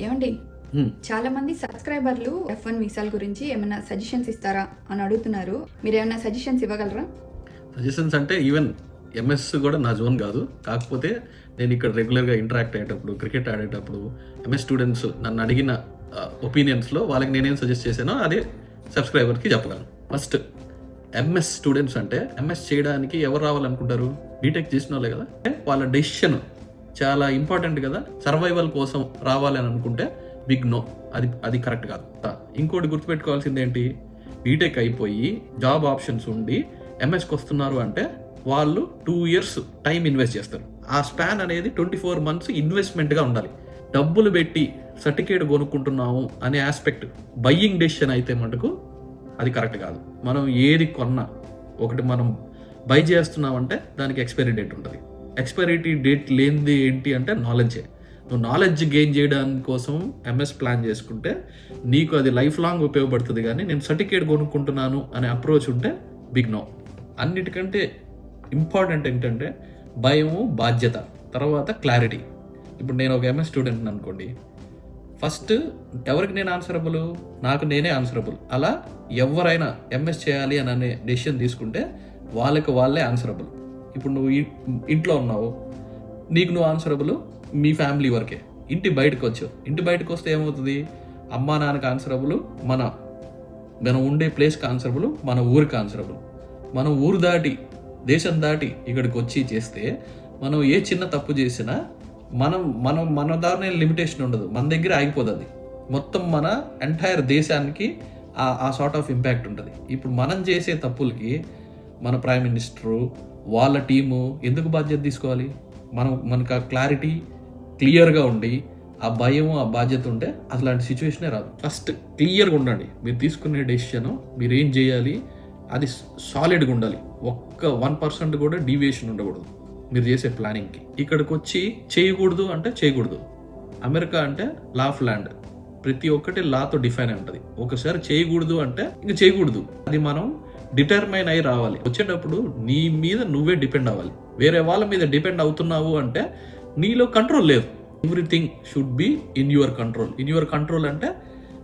ఏమండి, చాలా మంది సబ్స్క్రైబర్లు F1 వీసాల గురించి ఏమైనా సజెషన్స్ ఇస్తారా అని అడుగుతున్నారు. మీరు ఏమైనా సజెషన్స్ ఇవ్వగలరా? సజెషన్స్ అంటే ఈవెన్ ఎంఎస్ కూడా నా జోన్ కాదు. కాకపోతే నేను ఇక్కడ రెగ్యులర్గా ఇంటరాక్ట్ అయ్యేటప్పుడు, క్రికెట్ ఆడేటప్పుడు ఎంఎస్ స్టూడెంట్స్ నన్ను అడిగిన ఒపీనియన్స్లో వాళ్ళకి నేనేం సజెస్ట్ చేశానో అదే సబ్స్క్రైబర్కి చెప్పగలను. ఫస్ట్, ఎంఎస్ స్టూడెంట్స్ అంటే ఎంఎస్ చేయడానికి ఎవరు రావాలనుకుంటారు? బీటెక్ చేసిన వాళ్ళే కదా. వాళ్ళ డెసిషన్ చాలా ఇంపార్టెంట్ కదా. సర్వైవల్ కోసం రావాలని అనుకుంటే బిగ్ నో, అది కరెక్ట్ కాదు. ఇంకోటి గుర్తుపెట్టుకోవాల్సింది ఏంటి, బీటెక్ అయిపోయి జాబ్ ఆప్షన్స్ ఉండి ఎంఎస్కి వస్తున్నారు అంటే వాళ్ళు 2 years టైం ఇన్వెస్ట్ చేస్తారు. ఆ స్పాన్ అనేది 24 months ఇన్వెస్ట్మెంట్గా ఉండాలి. డబ్బులు పెట్టి సర్టిఫికేట్ కొనుక్కుంటున్నాము అనే ఆస్పెక్ట్ బయ్యింగ్ డెసిషన్ అయితే మటుకు అది కరెక్ట్ కాదు. మనం ఏది కొన్నా, ఒకటి మనం బై చేస్తున్నామంటే దానికి ఎక్స్పైరీ డేట్ ఉంటుంది. ఎక్స్పైరీ డేట్ లేనిది ఏంటి అంటే నాలెడ్జే. నువ్వు నాలెడ్జ్ గెయిన్ చేయడానికి కోసం ఎంఎస్ ప్లాన్ చేసుకుంటే నీకు అది లైఫ్ లాంగ్ ఉపయోగపడుతుంది. కానీ నేను సర్టిఫికేట్ కొనుక్కుంటున్నాను అనే అప్రోచ్ ఉంటే బిగ్ నో. అన్నిటికంటే ఇంపార్టెంట్ ఏంటంటే భయము, బాధ్యత, తర్వాత క్లారిటీ. ఇప్పుడు నేను ఒక ఎంఎస్ స్టూడెంట్ అనుకోండి, ఫస్ట్ ఎవరికి నేను ఆన్సరబుల్? నాకు నేనే ఆన్సరబుల్. అలా ఎవరైనా ఎంఎస్ చేయాలి అని అనే డెసిషన్ తీసుకుంటే వాళ్ళకి వాళ్ళే ఆన్సరబుల్. ఇప్పుడు నువ్వు ఇంట్లో ఉన్నావు, నీకు నువ్వు ఆన్సరబుల్ మీ ఫ్యామిలీ వరకే. ఇంటి బయటకు వచ్చావు, ఇంటి బయటకు వస్తే ఏమవుతుంది? అమ్మా నాన్నకి ఆన్సరబుల్, మనం ఉండే ప్లేస్కి ఆన్సరబుల్, మన ఊరికి ఆన్సరబుల్. మనం ఊరు దాటి, దేశం దాటి ఇక్కడికి వచ్చి చేస్తే మనం ఏ చిన్న తప్పు చేసినా మన దారినే లిమిటేషన్ ఉండదు, మన దగ్గర ఆగిపోతుంది. మొత్తం మన ఎంటైర్ దేశానికి ఆ సార్ట్ ఆఫ్ ఇంపాక్ట్ ఉంటుంది. ఇప్పుడు మనం చేసే తప్పులకి మన ప్రైమ్ మినిస్టరు, వాళ్ళ టీము ఎందుకు బాధ్యత తీసుకోవాలి? మనకు ఆ క్లారిటీ క్లియర్గా ఉండి ఆ భయం, ఆ బాధ్యత ఉంటే అసలాంటి సిచ్యువేషనే రాదు. ఫస్ట్ క్లియర్గా ఉండండి. మీరు తీసుకునే డెసిషన్, మీరు ఏం చేయాలి అది సాలిడ్గా ఉండాలి. ఒక్క 1% కూడా డీవియేషన్ ఉండకూడదు మీరు చేసే ప్లానింగ్కి. ఇక్కడికి వచ్చి చేయకూడదు అంటే చేయకూడదు. అమెరికా అంటే లా ఆఫ్ ల్యాండ్, ప్రతి ఒక్కటి లాతో డిఫైన్ అయి ఉంటుంది. ఒకసారి చేయకూడదు అంటే ఇంక చేయకూడదు. అది మనం డిటర్మైన్ అయి రావాలి. వచ్చేటప్పుడు నీ మీద నువ్వే డిపెండ్ అవ్వాలి. వేరే వాళ్ళ మీద డిపెండ్ అవుతున్నావు అంటే నీలో కంట్రోల్ లేదు. Everything should be in your control. In your control అంటే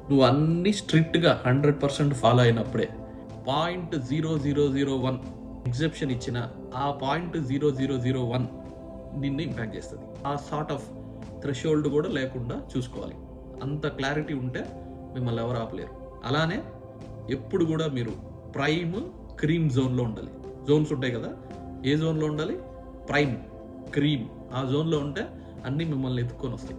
నువ్వు అన్ని స్ట్రిక్ట్గా 100% ఫాలో అయినప్పుడే. 0.0001 ఎగ్జెప్షన్ ఇచ్చిన ఆ 0.0001 నిన్ను ఇంపాక్ట్ చేస్తుంది. ఆ సార్ట్ ఆఫ్ థ్రెషోల్డ్ కూడా లేకుండా చూసుకోవాలి. అంత క్లారిటీ ఉంటే మిమ్మల్ని ఎవరు ఆపలేరు. అలానే ఎప్పుడు కూడా మీరు ప్రైమ్, క్రీమ్ జోన్లో ఉండాలి. జోన్స్ ఉంటాయి కదా, ఏ జోన్లో ఉండాలి? Prime, cream. ఆ జోన్లో ఉంటే అన్నీ మిమ్మల్ని ఎత్తుక్కొని వస్తాయి.